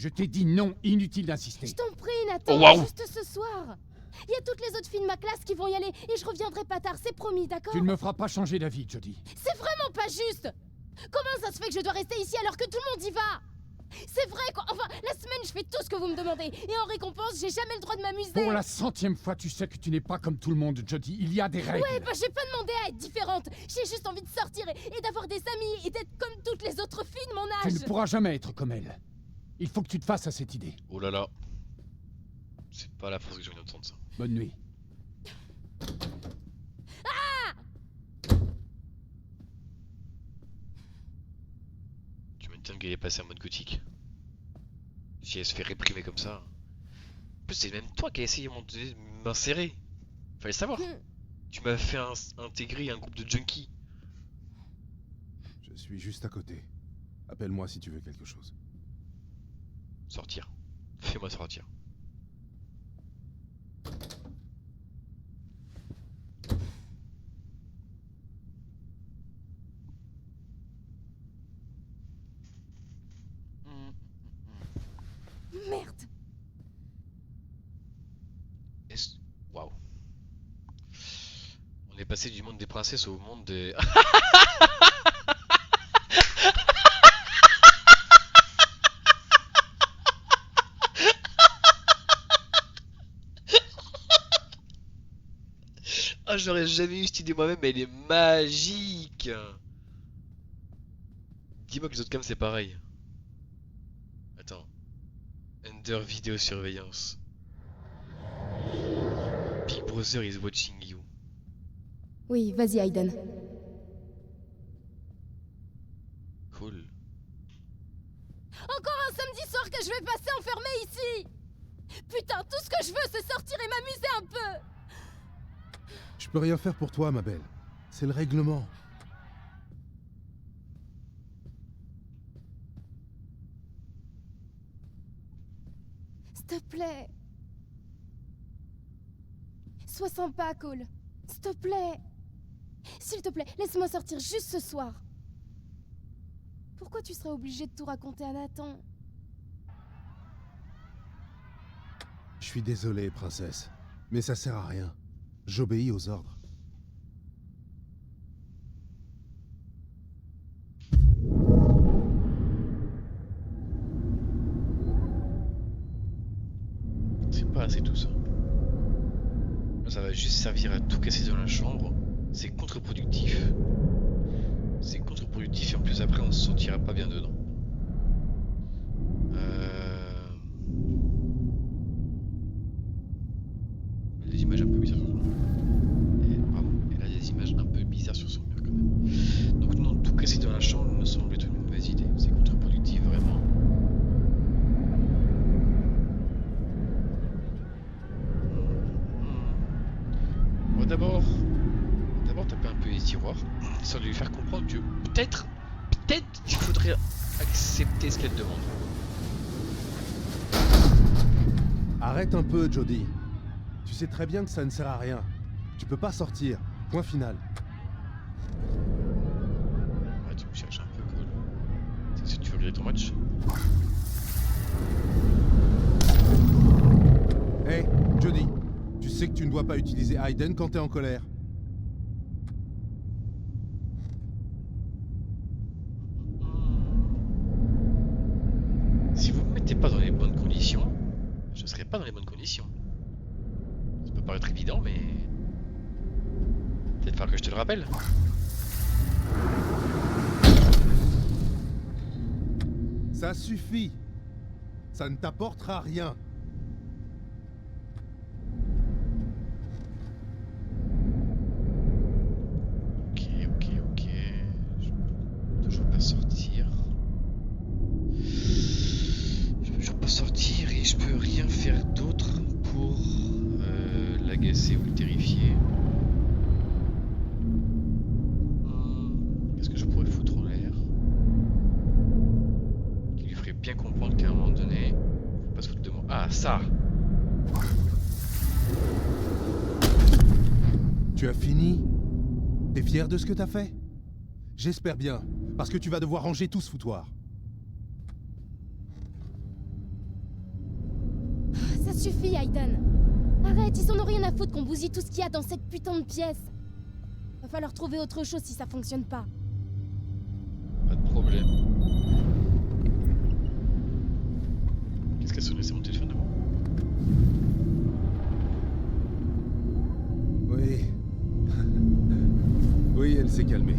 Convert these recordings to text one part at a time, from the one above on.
Je t'ai dit non, inutile d'insister. Je t'en prie, Nathan, Oh, waouh. juste ce soir. Il y a toutes les autres filles de ma classe qui vont y aller et je reviendrai pas tard, c'est promis, d'accord? Tu ne me feras pas changer d'avis, Jodie. C'est vraiment pas juste. Comment ça se fait que je dois rester ici alors que tout le monde y va? C'est vrai quoi, enfin, la semaine je fais tout ce que vous me demandez et en récompense, j'ai jamais le droit de m'amuser. Pour la 100e fois, tu sais que tu n'es pas comme tout le monde, Jodie. Il y a des règles. Ouais, bah j'ai pas demandé à être différente. J'ai juste envie de sortir et d'avoir des amis et d'être comme toutes les autres filles de mon Tu âge. ne pourras jamais être comme elle. Il faut que tu te fasses à cette idée. Oh là là. C'est pas la phrase que je viens d'entendre ça. Bonne nuit. Tu m'étonnes qu'elle est passée en mode gothique. Si elle se fait réprimer comme ça. En plus, c'est même toi qui as essayé de m'insérer. Fallait savoir. Tu m'as fait intégrer un groupe de junkies. Je suis juste à côté. Appelle-moi si tu veux quelque chose. Sortir. Fais-moi sortir. Merde. Waouh. On est passé du monde des princesses au monde des... Ah, j'aurais jamais eu cette idée moi-même, mais elle est magique. Dis-moi que les autres cams c'est pareil. Attends. Under vidéosurveillance. Big Brother is watching you. Oui, vas-y, Aiden. Cool. Encore un samedi soir que je vais passer enfermé ici. Putain, tout ce que je veux, c'est sortir et m'amuser un peu. Je peux rien faire pour toi, ma belle. C'est le règlement. S'il te plaît. Sois sympa, Cole. S'il te plaît. S'il te plaît, laisse-moi sortir juste ce soir. Pourquoi tu serais obligé de tout raconter à Nathan? Je suis désolé, princesse. Mais ça sert à rien. J'obéis aux ordres. C'est pas assez tout ça. Ça va juste servir à tout casser dans la chambre. C'est contre-productif. C'est contre-productif et en plus après on se sentira pas bien dedans. Des images un peu bizarres sur son mur. Pardon, elle a des images un peu bizarres sur son mur quand même. Donc non, tout casser dans la chambre me semble être une mauvaise idée. C'est contre-productif vraiment. On va d'abord taper un peu les tiroirs, histoire de lui faire comprendre que peut-être il faudrait accepter ce qu'elle demande. Arrête un peu, Jodie. Tu sais très bien que ça ne sert à rien. Tu peux pas sortir. Point final. Ouais, tu me cherches un peu, cool. C'est si tu veux regarder ton match. Hey, Jodie. Tu sais que tu ne dois pas utiliser Aiden quand t'es en colère. Si vous me mettez pas dans les bonnes conditions, je serai pas dans les bonnes conditions. Ça peut paraître évident, mais... Peut-être falloir que je te le rappelle. Ça suffit. Ça ne t'apportera rien. Ok. Je peux toujours pas sortir. Je peux toujours pas sortir et je peux rien faire d'autre pour l'agacer ou le terrifier. Qu'est-ce que je pourrais foutre en l'air qui lui ferait bien comprendre qu'à un moment donné, faut pas se foutre de moi. Ah, ça! Tu as fini? T'es fier de ce que t'as fait? J'espère bien, parce que tu vas devoir ranger tout ce foutoir. Ça suffit, Aiden. Arrête, ils en ont rien à foutre qu'on bousille tout ce qu'il y a dans cette putain de pièce. Va falloir trouver autre chose si ça fonctionne pas. Pas de problème. Qu'est-ce qu'a sonné? C'est mon téléphone d'abord? Oui. Oui, elle s'est calmée.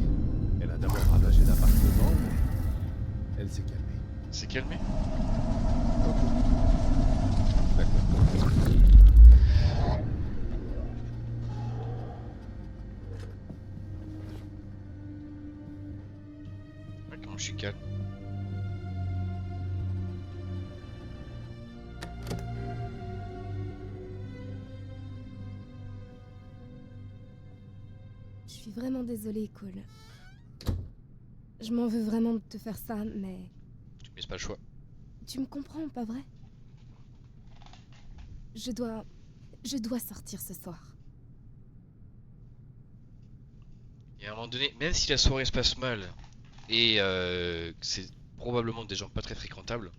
Elle a d'abord ravagé l'appartement, mais elle s'est calmée. C'est calmé? D'accord. Ah, comment je suis calme? Je suis vraiment désolée, Cole. Je m'en veux vraiment de te faire ça, mais... Tu me laisses pas le choix. Tu me comprends, pas vrai? Je dois sortir ce soir. Et à un moment donné, même si la soirée se passe mal, et que c'est probablement des gens pas très fréquentables,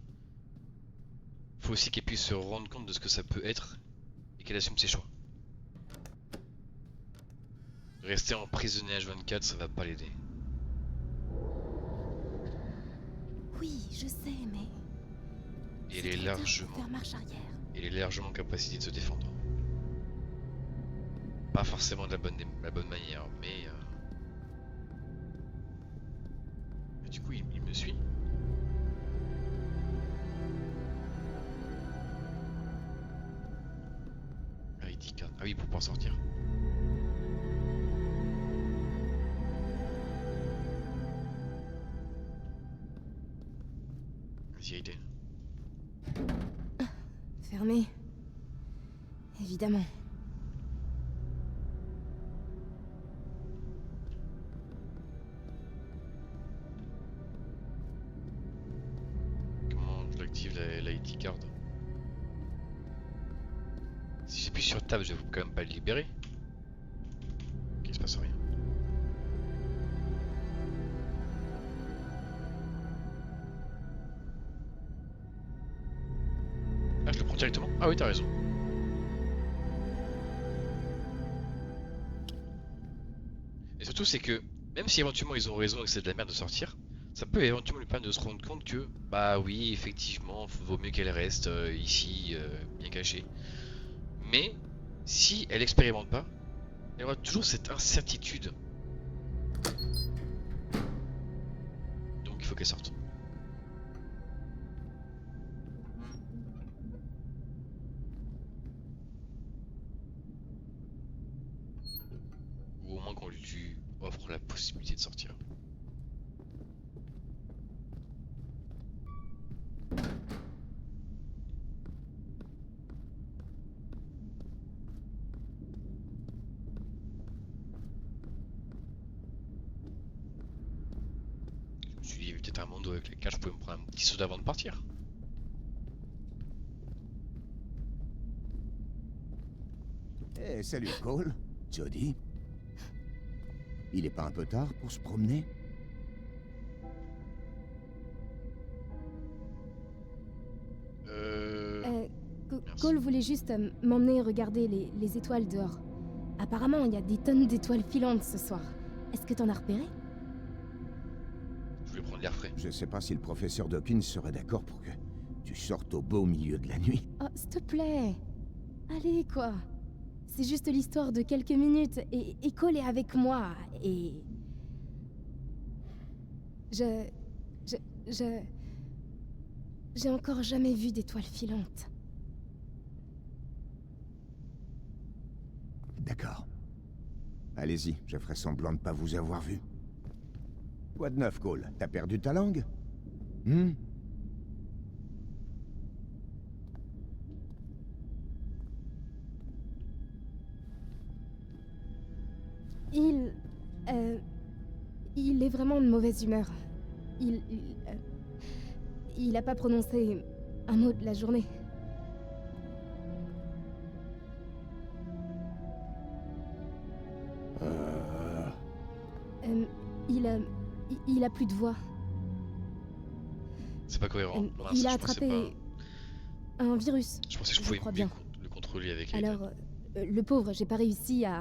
faut aussi qu'elle puisse se rendre compte de ce que ça peut être, et qu'elle assume ses choix. Rester emprisonné H24, ça va pas l'aider. Oui, je sais, mais... Et elle est largement... faire marche arrière. Elle est largement en capacité de se défendre. Pas forcément de la bonne manière, mais... Et du coup, il me suit. Ah, il dit ah oui, pour pouvoir sortir. Vas-y, Aiden. Fermé. Évidemment. Comment je l'active la ID card? Si j'appuie sur Tab, je vais quand même pas le libérer. Ok, il se passe rien. Ah, je le prends directement? Ah oui, t'as raison. Et surtout, c'est que même si éventuellement ils ont raison et que c'est de la merde de sortir, ça peut éventuellement lui permettre de se rendre compte que, bah oui, effectivement, vaut mieux qu'elle reste ici, bien cachée. Mais si elle expérimente pas, elle aura toujours cette incertitude. Donc il faut qu'elle sorte. Ou au moins qu'on lui offre la possibilité de sortir. Je me suis dit, il y avait peut-être un monde avec lequel je pouvais me prendre un petit soda avant de partir. Eh, salut Cole, Jody. Il est pas un peu tard pour se promener? Merci. Cole voulait juste m'emmener regarder les étoiles dehors. Apparemment, il y a des tonnes d'étoiles filantes ce soir. Est-ce que t'en as repéré? Je voulais prendre l'air frais. Je sais pas si le professeur Dawkins serait d'accord pour que tu sortes au beau milieu de la nuit. Oh, s'il te plaît. Allez, quoi. C'est juste l'histoire de quelques minutes et Cole est avec moi et... J'ai encore jamais vu d'étoiles filantes. D'accord. Allez-y, je ferai semblant de pas vous avoir vu. Quoi de neuf, Cole? T'as perdu ta langue? Il est vraiment de mauvaise humeur. Il a pas prononcé un mot de la journée. Il a plus de voix. C'est pas cohérent. Il a Je pensais attrapé Un virus. Je pensais que je Je pouvais crois mieux bien. le contrôler avec Aiden. Alors, le pauvre, j'ai pas réussi à...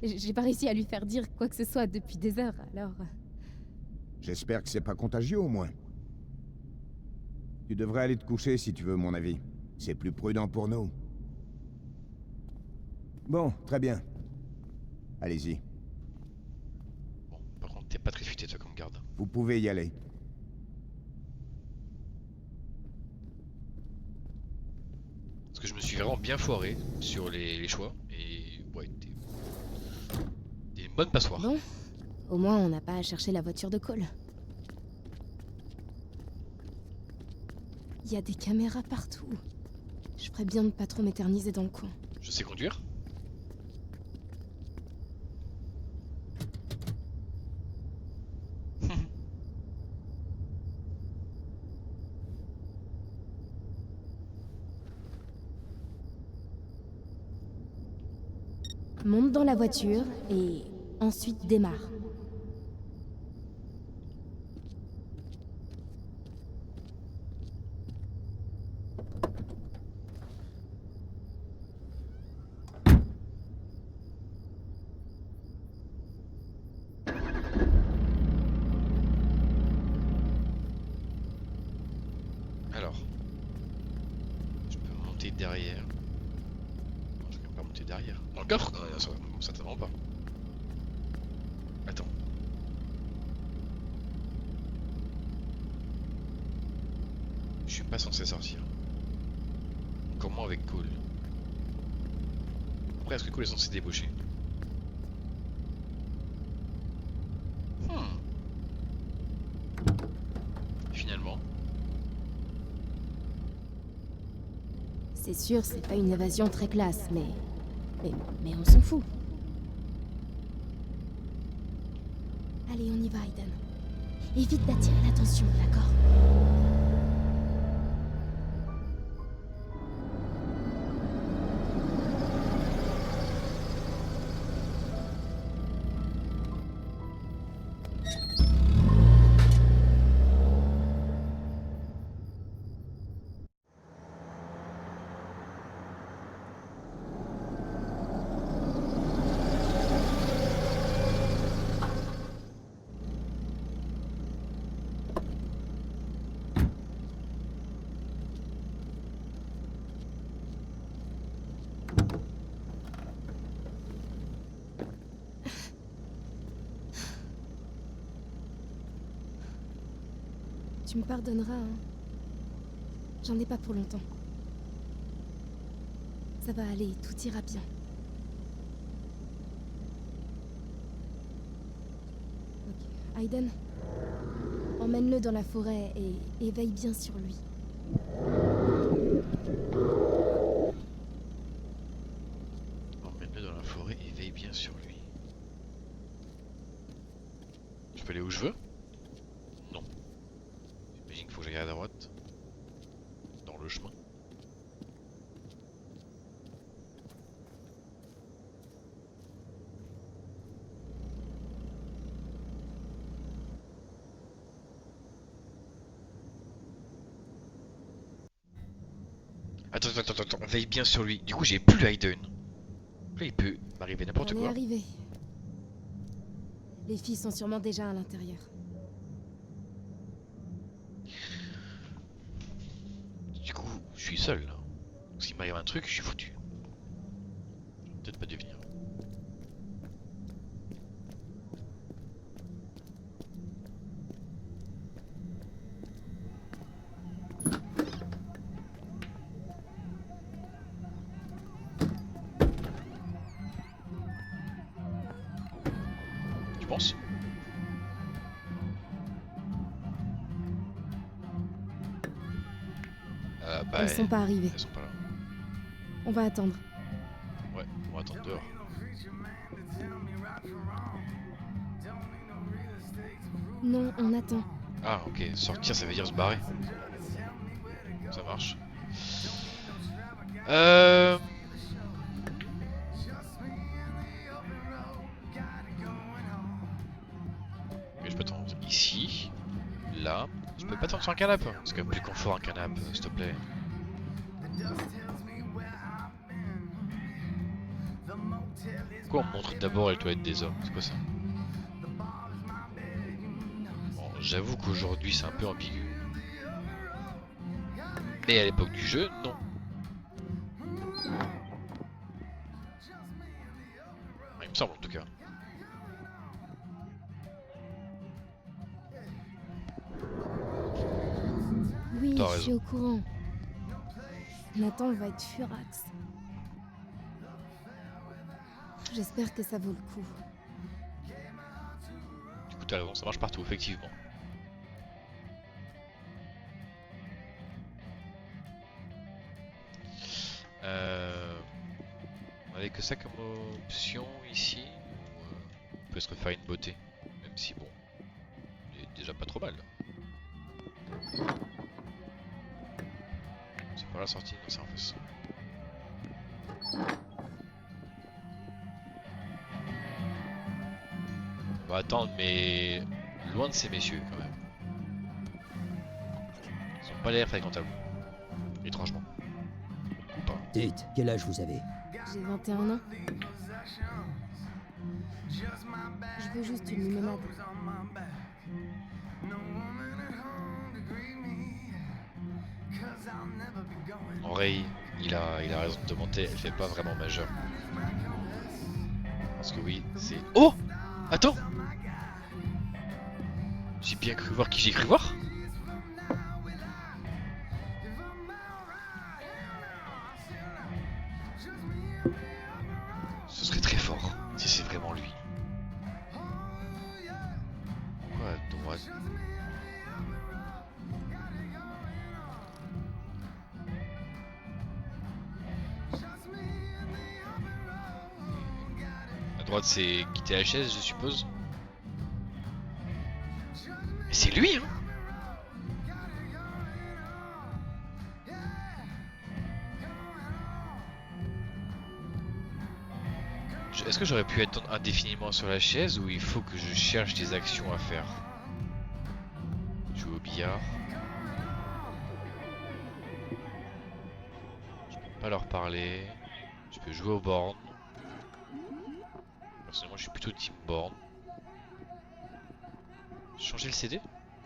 j'ai pas réussi à lui faire dire quoi que ce soit depuis des heures, alors... J'espère que c'est pas contagieux au moins. Tu devrais aller te coucher si tu veux mon avis. C'est plus prudent pour nous. Bon, très bien. Allez-y, Bon, par contre, t'es pas très futé toi comme garde. vous pouvez y aller. Parce que je me suis vraiment bien foiré sur les choix. Et ouais, t'es une bonne passoire. Bon, au moins on n'a pas à chercher la voiture de Cole. Il y a des caméras partout. Je ferais bien de pas trop m'éterniser dans le coin. Je sais conduire. Monte dans la voiture et ensuite démarre. Alors, je peux monter derrière. Non, je peux même pas monter derrière. Dans le coffre? Non, ça, certainement pas. Attends. Je suis pas censé sortir. Comment avec Cole? Après, est-ce que Cole est censé débaucher? Finalement. C'est sûr, c'est pas une évasion très classe, mais on s'en fout. Allez, on y va, Aiden. Évite d'attirer l'attention, d'accord? Tu me pardonneras, hein. J'en ai pas pour longtemps. Ça va aller, tout ira bien. Ok. Aiden, emmène-le dans la forêt et veille bien sur lui. Emmène-le dans la forêt et veille bien sur lui. Je peux aller où je veux? Non. J'imagine qu'il faut que je regarde à droite. Dans le chemin. Attends, veille bien sur lui. Du coup, j'ai plus Aiden. Là, il peut m'arriver n'importe On est quoi. arrivé. Les filles sont sûrement déjà à l'intérieur. Du coup, je suis seul là. S'il m'arrive un truc, je suis foutu. Je vais peut-être pas devenir. Tu penses? Bah, Elles sont pas arrivées. elles sont pas là. On va attendre. Ouais, on va attendre dehors. Non, on attend. Ah, ok, sortir ça veut dire se barrer. Ça marche. Mais je peux attendre ici, là. Je peux pas attendre sur un canapé. C'est quand même plus confort un canapé, s'il te plaît. Pourquoi on montre d'abord les toilettes des hommes? C'est quoi ça? Bon, j'avoue qu'aujourd'hui c'est un peu ambigu. Mais à l'époque du jeu, non. Il me semble en tout cas. Oui, T'as je raison. suis au courant. Nathan va être furax. J'espère que ça vaut le coup. Du coup, t'as raison, ça marche partout, effectivement. On avait que ça comme option ici. Ou, on peut se refaire une beauté. Même si bon, il est déjà pas trop mal. C'est par la sortie, non c'est en face. On va attendre, mais loin de ces messieurs quand même. Ils ont pas l'air fréquentables. Étrangement. Ou pas. Dites, quel âge vous avez? J'ai 21 ans. Je veux juste une limonade. En vrai, il a raison de demander, elle fait pas vraiment majeure. Parce que oui, c'est... Oh! Attends! J'ai bien cru voir qui j'ai cru voir? Ce serait très fort, si c'est vraiment lui. Pourquoi à droite? À droite c'est quitter la chaise, je suppose. Mais c'est lui, hein! Est-ce que j'aurais pu être indéfiniment sur la chaise ou il faut que je cherche des actions à faire? Jouer au billard. Je peux pas leur parler. Je peux jouer aux bornes. Personnellement, je suis plutôt team borne. Changer le CD?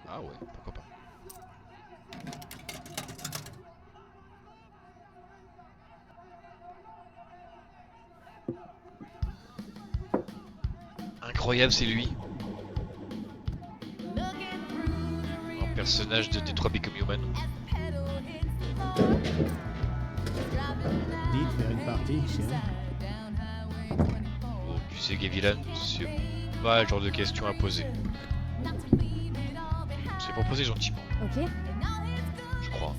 Ah ouais, pourquoi pas. Incroyable, c'est lui. Un personnage de Detroit Become Human. Dites faire une partie, chien. Oh, tu sais, Gavilan, c'est pas le genre de questions à poser. C'est proposé gentiment, Ok? je crois.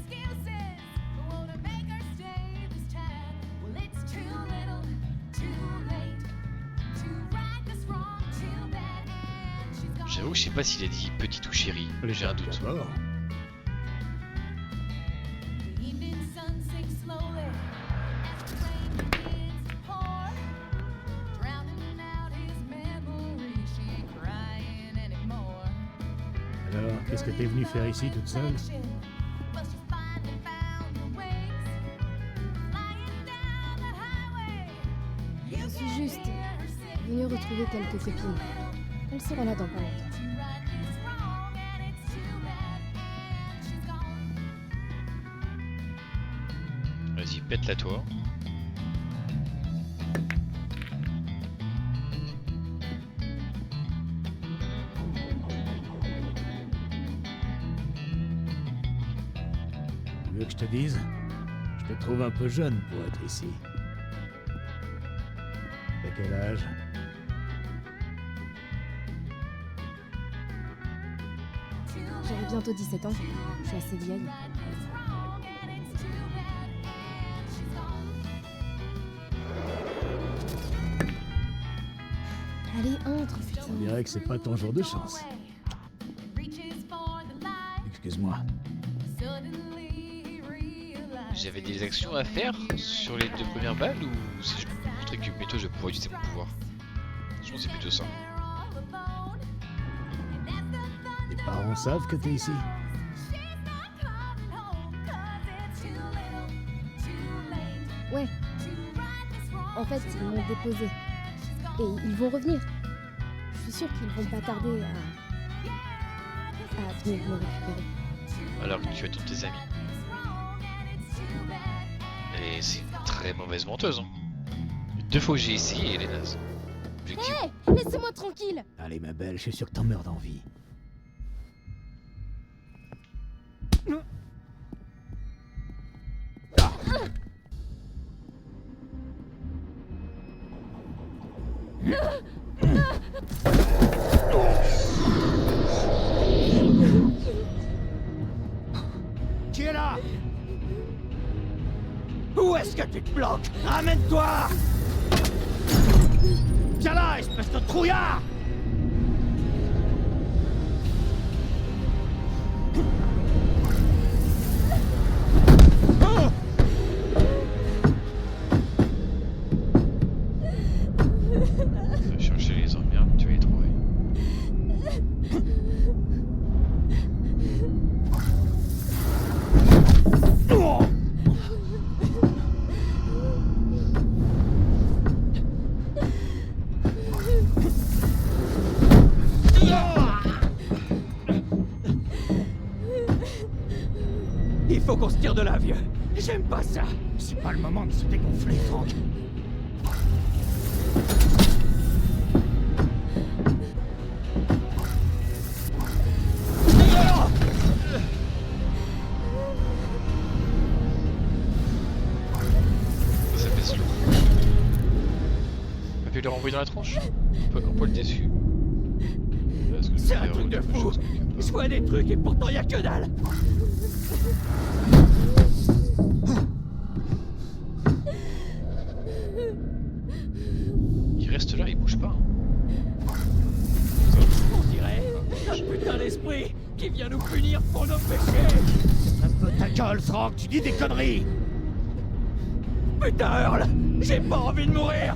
J'avoue que je sais pas s'il a dit petite ou chérie, j'ai un doute. D'abord. Alors, qu'est-ce que t'es venu faire ici toute seule? Je suis juste venue retrouver quelques copines. Elle sera là dans pas longtemps. Vas-y, pète-la toi. Tu veux que je te dise? Je te trouve un peu jeune pour être ici. T'as quel âge? J'aurai bientôt 17 ans. Je suis assez vieille. Allez, entre, putain. On dirait que c'est pas ton jour de chance. Excuse-moi. J'avais des actions à faire sur les 2 premières balles ou si je peux montrer que bientôt je pourrais utiliser mon pouvoir? Je pense que c'est plutôt ça. Tes parents savent que t'es ici? Ouais. En fait, ils m'ont déposé. Et ils vont revenir. Je suis sûre qu'ils vont pas tarder à venir me récupérer. Alors que tu es toutes tes amies. Et c'est une très mauvaise menteuse. Hein. Les 2 fois que j'ai essayé, elle est naze. Objectif. Hé, laissez-moi tranquille. Allez, ma belle, je suis sûr que t'en meurs d'envie. Qui est là? Où est-ce que tu te bloques? Ramène-toi! Viens là, espèce de trouillard! Va chercher les emmerdes, tu vas les trouver. Il faut qu'on se tire de là, vieux. J'aime pas ça. C'est pas le moment de se dégonfler, Franck. Ça fait slow. On peut le renvoyer dans la tronche. On peut le déçu. C'est un truc de fou. Je vois des trucs et pourtant y a que dalle. Il reste là, il bouge pas. On dirait un putain d'esprit qui vient nous punir pour nos péchés. Un peu ta gueule, Franck, tu dis des conneries. Putain, Earl, j'ai pas envie de mourir.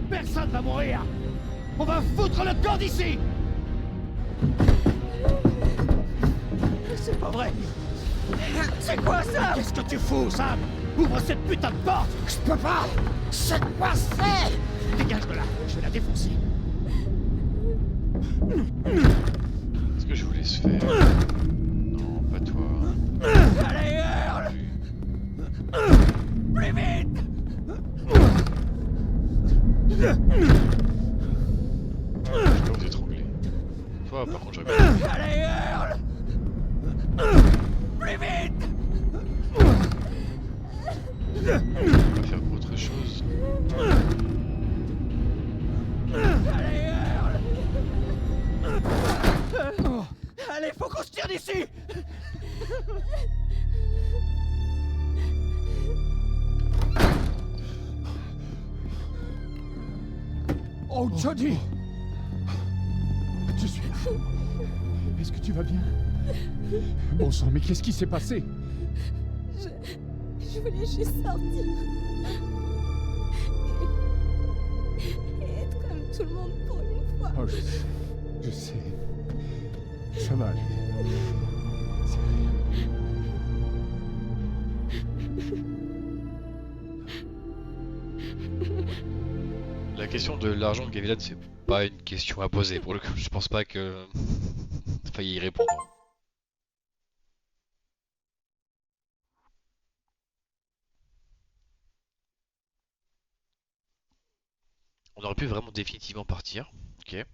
Personne va mourir. On va foutre le camp d'ici. C'est pas vrai. C'est quoi ça? Qu'est-ce que tu fous, Sam? Ouvre cette putain de porte. Je peux pas. C'est quoi c'est? Dégage de là, je vais la défoncer. Est-ce que je vous laisse faire? Non, pas toi. Allez, Earl! Plus vite! Je peux vous étrangler. Toi, par contre, je regarde. Allez, Earl! Plus vite! On va faire autre chose. Allez, Earl! Allez, faut qu'on se tire d'ici! Oh, Jody! Je suis là. Est-ce que tu vas bien? Bon sang, mais qu'est-ce qui s'est passé? Je voulais juste sortir. Et être comme tout le monde pour une fois. Oh, je sais. Je sais. Ça va aller. C'est rien. La question de l'argent de Gavilan, c'est pas une question à poser. Pour le coup, je pense pas que. Enfin, y répondre. On aurait pu vraiment définitivement partir. Ok.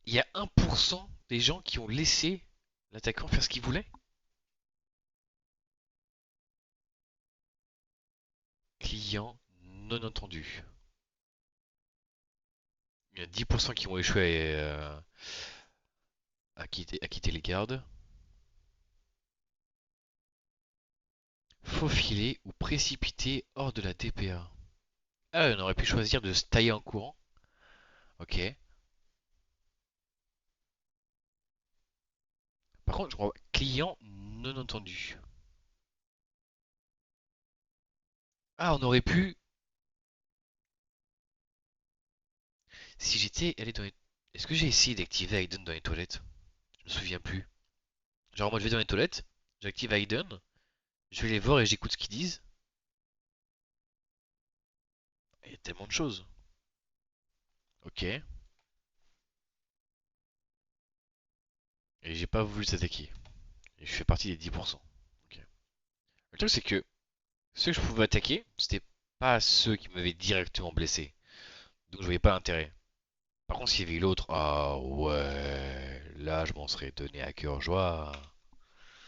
Il y a 1% des gens qui ont laissé l'attaquant faire ce qu'il voulait. Client non entendu. Il y a 10% qui ont échoué à quitter les gardes. Faufiler ou précipiter hors de la TPA. Ah, on aurait pu choisir de se tailler en courant. Ok. Par contre, je crois client non entendu. Ah, on aurait pu. Si j'étais allé dans les. Est-ce que j'ai essayé d'activer Aiden dans les toilettes? Je me souviens plus. Genre moi je vais dans les toilettes, j'active Aiden, je vais les voir et j'écoute ce qu'ils disent. Il y a tellement de choses. Ok. Et j'ai pas voulu s'attaquer. Et je fais partie des 10%. Ok. Le truc c'est que ceux que je pouvais attaquer, c'était pas ceux qui m'avaient directement blessé. Donc je voyais pas l'intérêt. Par contre s'il y avait eu l'autre, ah ouais, là je m'en serais donné à cœur joie.